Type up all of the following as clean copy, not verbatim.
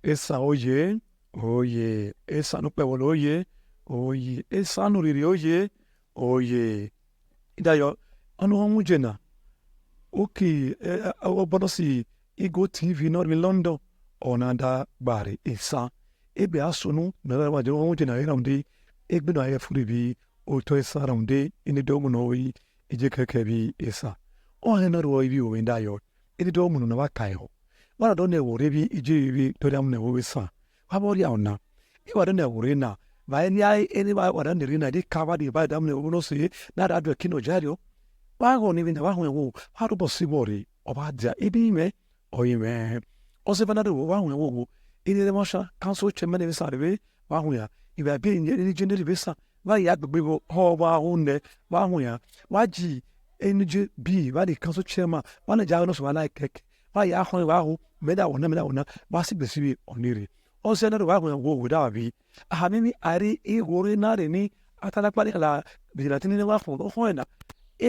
Esan oye, Esan upewolo oye, Esan uriri oye. Idayo, anu homujena. Okay, obonosi Ego TV not in London. Onanda bari Esan. Ebe asunu na wajo homujena eramde. Egbe na yefuri bi oto Esan ramde ini domu no yi ejekeke bi Esan. Onye na ruwa ibi owenda yo. Ini domu no na wakayo. Wana done wore bi ije bi toriam na wo Esan. Wabori auna. Iwa done wore na. Ba eni ai eni ba wada ndiri na di cover di ba dam ne wo no se na da do kino jario. Wa go ni bi na wa hwen wo. Ha do possible oba dia ibi me oyime. Ose bana do wa hwen wo. Ini de mosha council chairman be sa be wa hwen ya. Iba bi ni general be sa. Wa ya gbegbe wo ho wa hunne wa hwen ya. Wa ji eni je bi wa di council chairman wa na ja no so wa like kek. Wa ya hwen wa ho meda wona wa si besibi onire. Ose na do wa hwen wo da bi. Aha mimi ari gore na re ni atala pali la bilatini ni wa fo do hoena.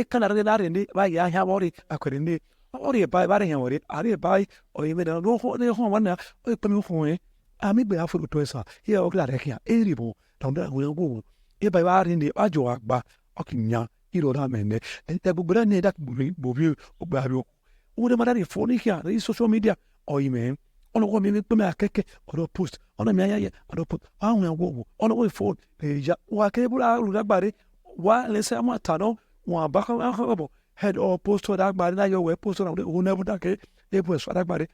Kana re na re ni ba ya ha wori akwere ni. Ori ba ba re han wori ari ba o yime na no ho ne ho wana o pe mi ho e. Ami be afuru to Esa. Here o kla re kia eribo tonda wo. E ba ba re ni ajo agba okinya iro da mene. E bubura ni da bobi o ba bi o. Wo de madari fo ni kia re social media o yime. Ono go mi pe me akeke o post ono mi ayaye o post ahun wo ono go phone ja wa ke bula lu dagbare wa le se ma tano wa ba ka bo head or post to dagbare na yo we post na o never da ke e post dagbare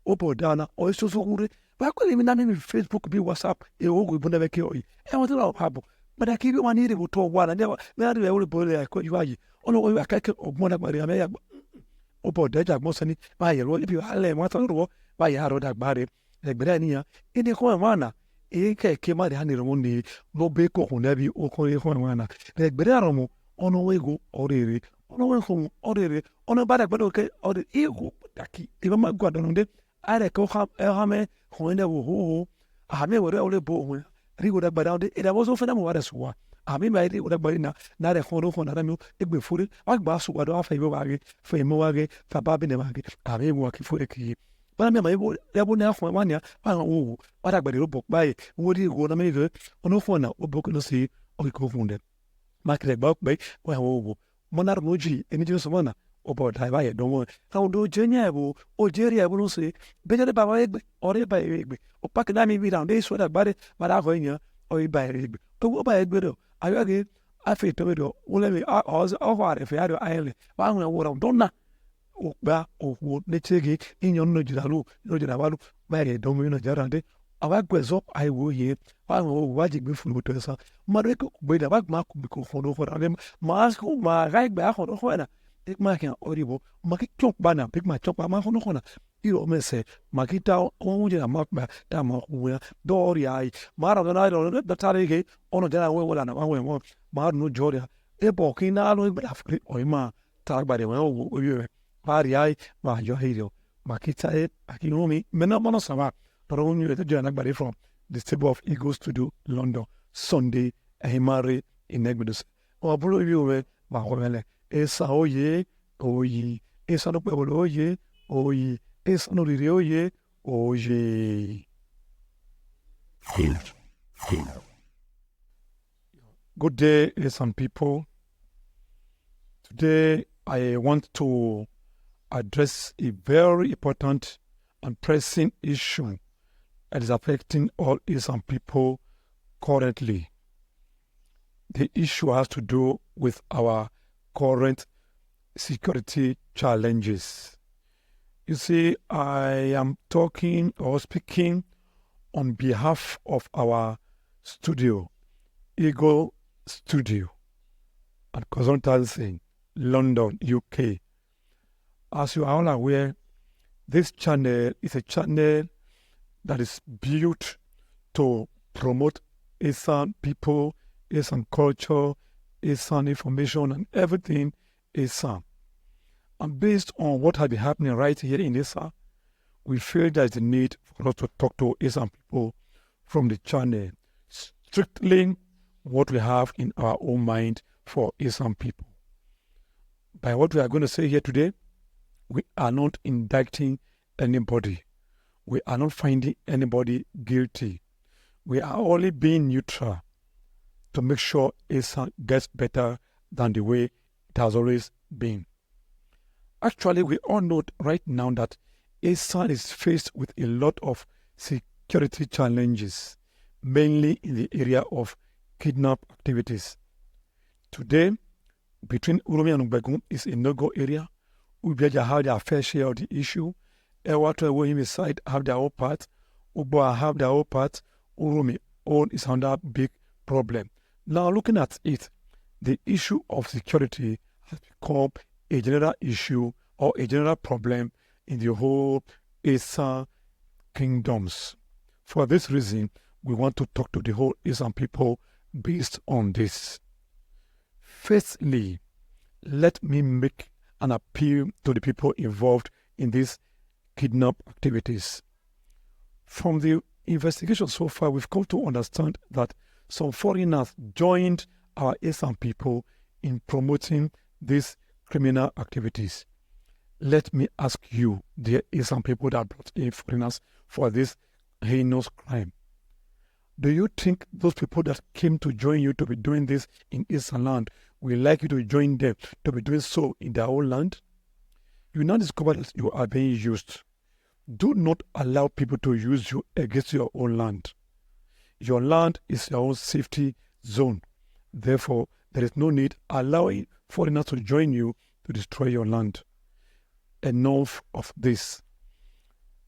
o po dana o so so kure ba ko mi na mi Facebook bi WhatsApp e o go bu na be ke o e won to ha bo ba da ki bi wani re to wa na me na re we bo le ko yu ayi ono go akeke ogbon dagbare ame ya o po deja gbon sani ba ye ro bi ale mo to ro ba ya ro dagbare egbere ni ya ini ko mana e ke ma de haniro ni no be ko hun bi o ko e ko mana egbere aromo ono wego orere ono we ko orere ono ba dagbare ke ore e go daki e ma gwa don de are ko ha me ho ne wo ho a me wo re ole bo ho ri go dagbare de e da wo so fe na mo wa so wa a me ba ri go dagbare na re ko na me egbe fure agba so wa do afa ibe wa ge fe mo wa ge fa ba bi ne wa ge a me wo ki fure ki bana me ma yebo na afọ mania ba wo para gbere ro bok bai wo di go na me ve ono fo na obok no si o ko funde ma kre bok bai wa wo monar noji eni je so mana obo dai ba ye don wo ka do jenya bo o jeri e bo no si be je ba ba egbe ore ba egbe o pak na mi bi down dey so da gbare ba da go nya o ba egbe to wo ba egbe do ayo ge afi to do wo le mi o wa re fe ado ayele ba hu wo don na okpa okwo nechege inyo no jira walu ba ye do mi no jarande awa gwezo ai wo ye wa wo wa jigbe fulu to Esa mare ko gbe da ba ma ku bi ko fono fo ade ma ko ma ga gbe a hono ho na ik ma kan oribo ma ki chok bana big ma chok ma hono hona iro me se ma ki ta o jira ma ba ta ma ku ya do ori ai ma ra na ro da tare ge ono jara we wala na wa we mo ma no joria e bo ki na lo ba afri o ma ta ba de wo o ye pari ai ma yo hiro ma kita e akinomi mena mono sama pero unyu e jana gbare from the stable of Eagles to do London Sunday e mare in Negbedus o buru bi o ma ko mele Esa oye Esa no pueblo oye Esa no riri oye Good day, Esan people. Today I want to address a very important and pressing issue that is affecting all Esan people currently. The issue has to do with our current security challenges. You see, I am talking or speaking on behalf of our studio, Eagle Studio, and Consultancy, London, UK. As you are all aware, this channel is a channel that is built to promote Esan people, Esan culture, Esan information, and everything Esan. And based on what has been happening right here in Esan, we feel there is a need for us to talk to Esan people from the channel, strictly what we have in our own mind for Esan people. By what we are going to say here today, we are not indicting anybody. We are not finding anybody guilty. We are only being neutral to make sure Esan gets better than the way it has always been. Actually, we all know right now that Esan is faced with a lot of security challenges, mainly in the area of kidnap activities. Today, between Uromi and Ubegun is a no-go area. Ubeja have their fair share of the issue. Ewatu Ewohimi side have their own part. Uboa have their own part. Uromi own is another big problem. Now, looking at it, the issue of security has become a general issue or a general problem in the whole Esan kingdoms. For this reason, we want to talk to the whole Esan people based on this. Firstly, let me make an appeal to the people involved in these kidnap activities. From the investigation so far, we've come to understand that some foreigners joined our Esan people in promoting these criminal activities. Let me ask you, dear Esan people that brought in foreigners for this heinous crime, do you think those people that came to join you to be doing this in Esan land will like you to join them to be doing so in their own land? You now discover that you are being used. Do not allow people to use you against your own land. Your land is your own safety zone. Therefore, there is no need allowing foreigners to join you to destroy your land. Enough of this.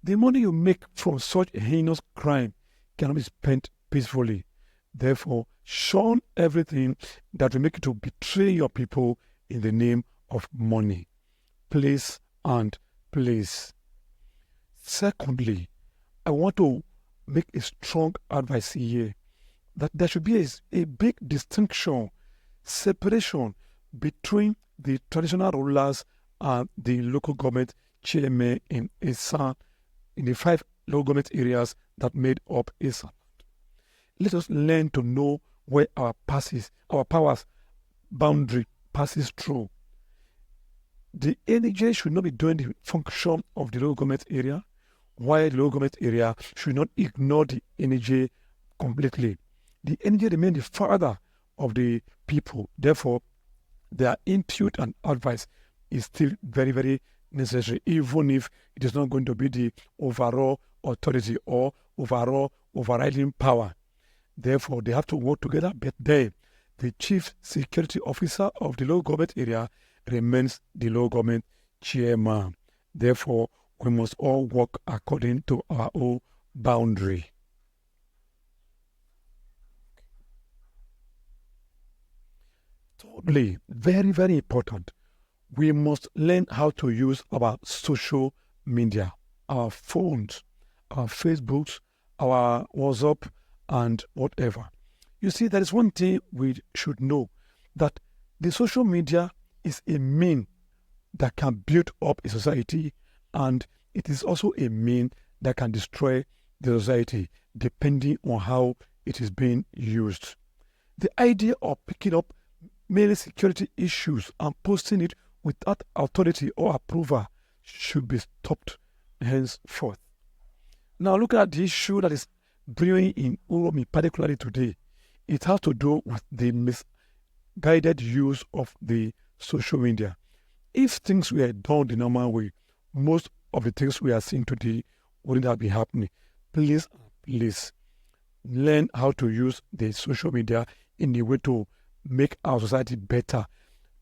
The money you make from such a heinous crime cannot be spent peacefully. Therefore, shun everything that will make you to betray your people in the name of money. Please and please. Secondly, I want to make a strong advice here that there should be a big distinction, separation between the traditional rulers and the local government chairman in Esan, in the 5 local government areas that made up Esan. Let us learn to know where our powers boundary passes through. The NJ should not be doing the function of the local government area, while the local government area should not ignore the NJ completely. The NJ remains the father of the people. Therefore, their input and advice is still very, very necessary, even if it is not going to be the overall authority or overall overriding power. Therefore, they have to work together, but then the chief security officer of the local government area remains the local government chairman. Therefore, we must all work according to our own boundary. Thirdly, very, very important, we must learn how to use our social media, our phones, our Facebooks, our WhatsApp, and whatever. You see, there is one thing we should know, that the social media is a mean that can build up a society, and it is also a mean that can destroy the society depending on how it is being used. The idea of picking up mainly security issues and posting it without authority or approval should be stopped henceforth. Now look at the issue that is brewing in Uromi, particularly today. It has to do with the misguided use of the social media. If things were done the normal way, most of the things we are seeing today wouldn't have been happening. Please, please, learn how to use the social media in a way to make our society better.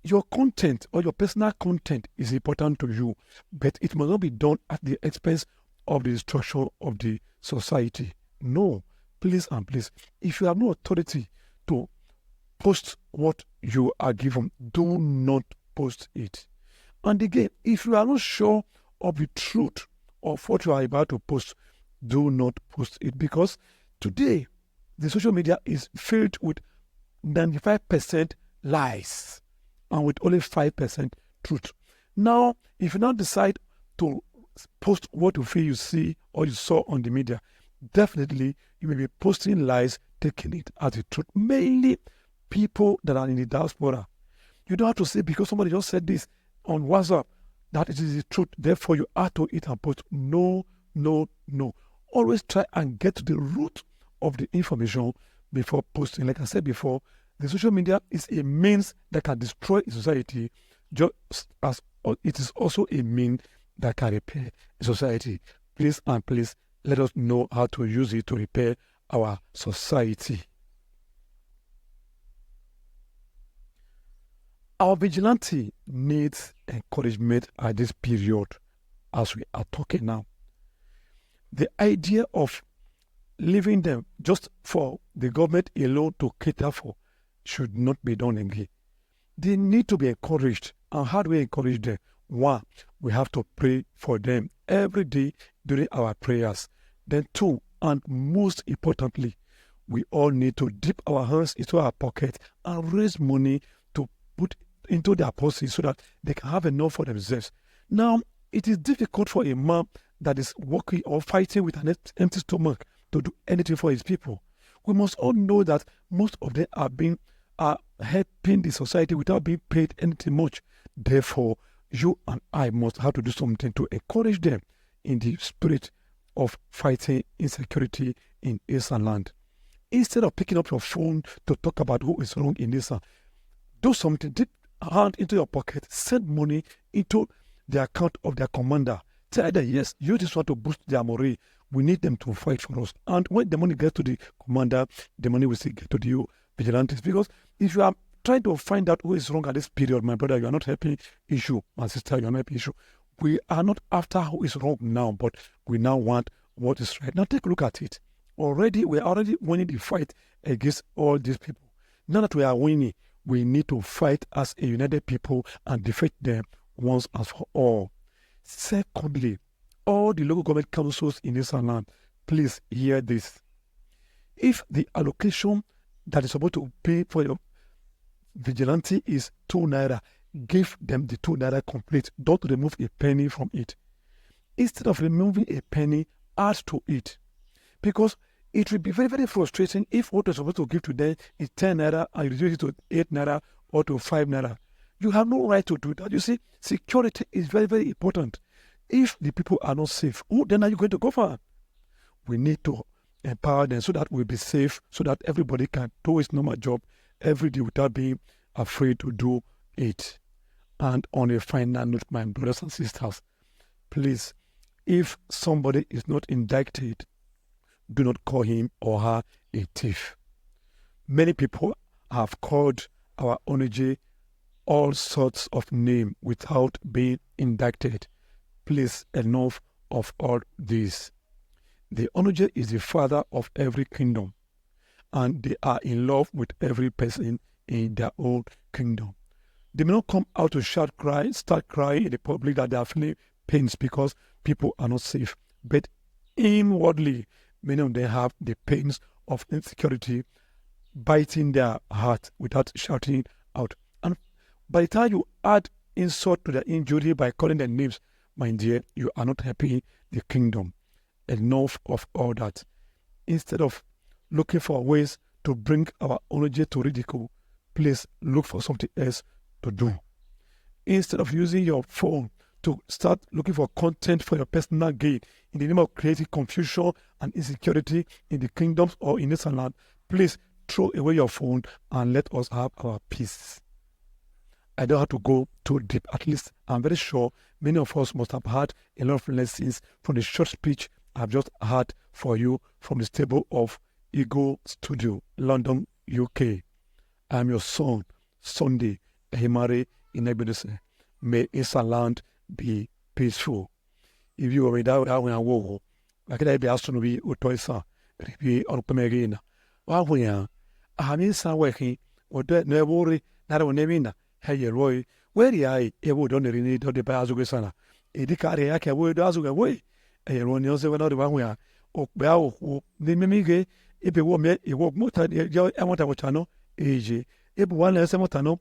Your content or your personal content is important to you, but it must not be done at the expense of the destruction of the society. No, please and please. If you have no authority to post what you are given, do not post it. And again, if you are not sure of the truth of what you are about to post, do not post it, because today the social media is filled with 95% lies and with only 5% truth. Now, if you now decide to post what you feel you see or you saw on the media, definitely you may be posting lies, taking it as the truth. Mainly people that are in the diaspora. You don't have to say because somebody just said this on WhatsApp that it is the truth, therefore you add to it and put no, no, no. Always try and get to the root of the information before posting. Like I said before, the social media is a means that can destroy a society, just as it is also a means that can repair a society. Please and please let us know how to use it to repair our society. Our vigilante needs encouragement at this period as we are talking now. The idea of leaving them just for the government alone to cater for should not be done again. They need to be encouraged. And how do we encourage them? One, we have to pray for them every day during our prayers. Then two, and most importantly, we all need to dip our hands into our pocket and raise money to put into their purses so that they can have enough for themselves. Now, it is difficult for a man that is working or fighting with an empty stomach to do anything for his people. We must all know that most of them are helping the society without being paid anything much. Therefore, you and I must have to do something to encourage them in the spirit of fighting insecurity in Esan land. Instead of picking up your phone to talk about who is wrong in Esan, do something. Dip hand into your pocket, send money into the account of their commander. Tell them, yes, you just want to boost their morale. We need them to fight for us. And when the money gets to the commander, the money will still get to the vigilantes. Because if you are trying to find out who is wrong at this period, my brother, you are not helping issue. My sister, you are not helping issue. We are not after who is wrong now, but we now want what is right. Now take a look at it. We are already winning the fight against all these people. Now that we are winning, we need to fight as a united people and defeat them once and for all. Secondly, all the local government councils in this land, please hear this. If the allocation that is supposed to pay for your vigilante is 2 naira, give them the 2 naira complete. Don't remove a penny from it. Instead of removing a penny, add to it. Because it will be very, very frustrating if what you're supposed to give to them is 10 naira and you reduce it to 8 naira or to 5 naira. You have no right to do that. You see, security is very, very important. If the people are not safe, who then are you going to go for? We need to empower them so that we'll be safe, so that everybody can do his normal job every day without being afraid to do it. And on a final note, my brothers and sisters, please, if somebody is not indicted, do not call him or her a thief. Many people have called our ONG all sorts of names without being indicted. Please, enough of all this. The ONG is the father of every kingdom, and they are in love with every person in their own kingdom. They may not come out to start crying in the public that they are feeling pains because people are not safe. But inwardly, many of them have the pains of insecurity biting their heart without shouting out. And by the time you add insult to their injury by calling their names, my dear, you are not helping the kingdom. Enough of all that. Instead of looking for ways to bring our ONG to ridicule, please look for something else to do. Instead of using your phone to start looking for content for your personal gain in the name of creating confusion and insecurity in the kingdoms or in this land, please throw away your phone and let us have our peace. I don't have to go too deep. At least I'm very sure many of us must have had a lot of lessons from the short speech I've just had for you from the stable of Ego Studio, London, UK. I'm your son, Sunday Ehimare Inebidese. May Esan land be peaceful. If you are without a war, I could be asked to be Utoisa, be on Pemegina. While we are, I mean, some working, or that no worry, not on Nevina, hey, Roy, where I would only need to the Bazugasana. Edicari, I can word as away. A Ron else were not the one we are. Oh, well, the Mimige, if you want me, you walk more than your Amotano, AG, if one else Amotano,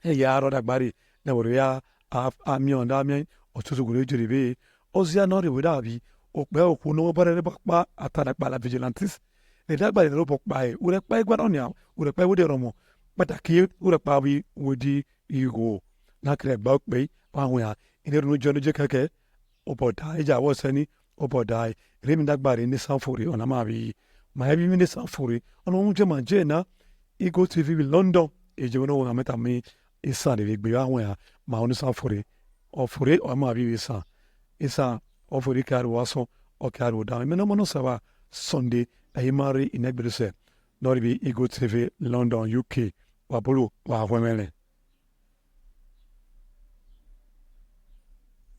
a yard or that body, now we are, half Amion and Damian, or to the Guru, or Zia not without me, or well, who know about a attack by the vigilantes. They died by the rope by, would have played what on now, would have played with the Romo, but I killed would have probably would you go. Not a bulk bay, one we are, ine runu jono je kake opodai ja wasani opodai remi dagbari ni sanfuri ona mabi mabi mi ni sanfuri ona unje ma je na Ego TV London eje wono wona meta mi Esan de gbe awon ya ma onu sanfuri ofuri o ma bi Esan ofuri karu waso o karu da me no mono saba Sunday ayimari inegbese no bi Ego TV London UK wa bulu wa hwemele